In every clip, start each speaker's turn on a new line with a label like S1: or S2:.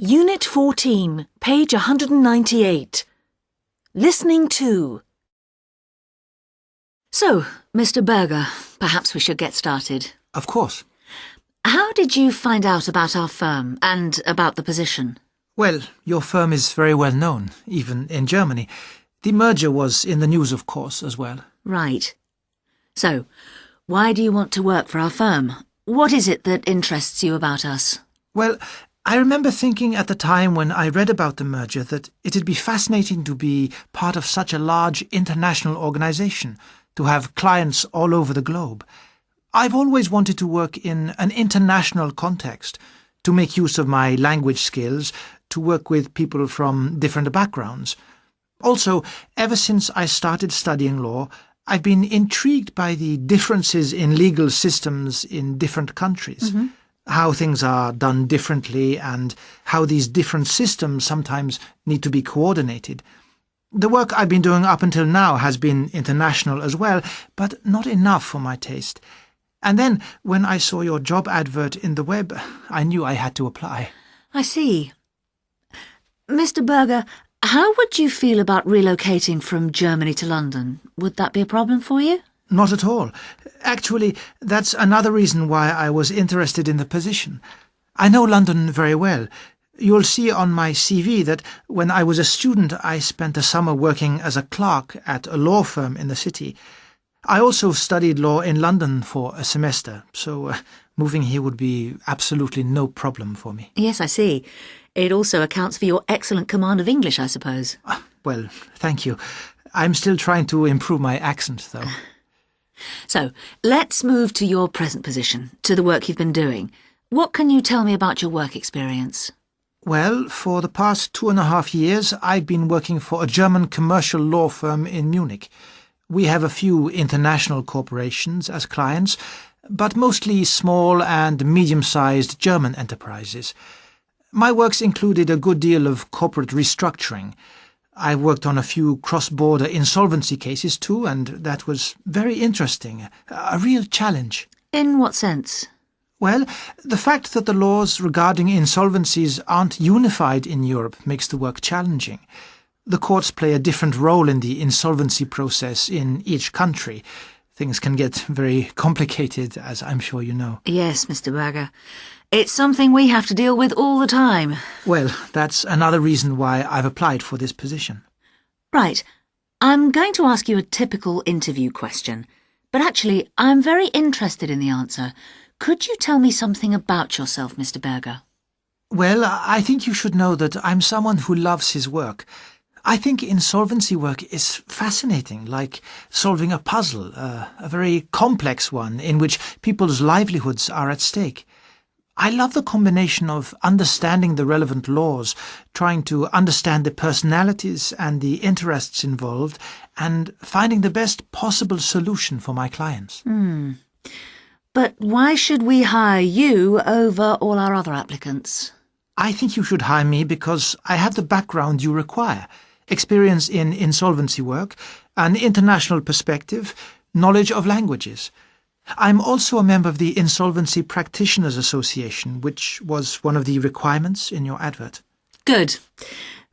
S1: Unit 14, page 198. Listening to. So, Mr. Berger, perhaps we should get started.
S2: Of course.
S1: How did you find out about our firm and about the position?
S2: Well, your firm is very well known, even in Germany. The merger was in the news, of course, as well.
S1: Right. So, why do you want to work for our firm? What is it that interests you about us?
S2: Well, I remember thinking at the time when I read about the merger that it'd be fascinating to be part of such a large international organization, to have clients all over the globe. I've always wanted to work in an international context, to make use of my language skills, to work with people from different backgrounds. Also, ever since I started studying law, I've been intrigued by the differences in legal systems in different countries, how things are done differently and how these different systems sometimes need to be coordinated. The work I've been doing up until now has been international as well, but not enough for my taste. And then, when I saw your job advert in the web, I knew I had to apply.
S1: I see. Mr. Berger, how would you feel about relocating from Germany to London? Would that be a problem for you?
S2: Not at all. Actually, that's another reason why I was interested in the position. I know London very well. You'll see on my CV that when I was a student, I spent a summer working as a clerk at a law firm in the city. I also studied law in London for a semester, so moving here would be absolutely no problem for me.
S1: Yes, I see. It also accounts for your excellent command of English, I suppose.
S2: Well, thank you. I'm still trying to improve my accent, though.
S1: So, let's move to your present position, to the work you've been doing. What can you tell me about your work experience?
S2: Well, for the past 2.5 years, I've been working for a German commercial law firm in Munich. We have a few international corporations as clients, but mostly small and medium-sized German enterprises. My works included a good deal of corporate restructuring. I worked on a few cross-border insolvency cases too, and that was very interesting, a real challenge.
S1: In what sense?
S2: Well, the fact that the laws regarding insolvencies aren't unified in Europe makes the work challenging. The courts play a different role in the insolvency process in each country. Things can get very complicated, as I'm sure you know.
S1: Yes, Mr. Berger. It's something we have to deal with all the time.
S2: Well, that's another reason why I've applied for this position.
S1: Right. I'm going to ask you a typical interview question, but actually, I'm very interested in the answer. Could you tell me something about yourself, Mr. Berger?
S2: Well, I think you should know that I'm someone who loves his work. I think insolvency work is fascinating, like solving a puzzle, a very complex one in which people's livelihoods are at stake. I love the combination of understanding the relevant laws, trying to understand the personalities and the interests involved, and finding the best possible solution for my clients.
S1: But why should we hire you over all our other applicants?
S2: I think you should hire me because I have the background you require. Experience in insolvency work, an international perspective, knowledge of languages. I'm also a member of the Insolvency Practitioners Association, which was one of the requirements in your advert.
S1: Good.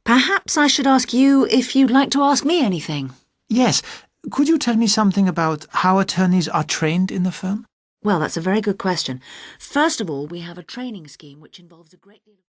S1: Perhaps I should ask you if you'd like to ask me anything.
S2: Yes. Could you tell me something about how attorneys are trained in the firm?
S1: Well, that's a very good question. First of all, we have a training scheme which involves a great deal of...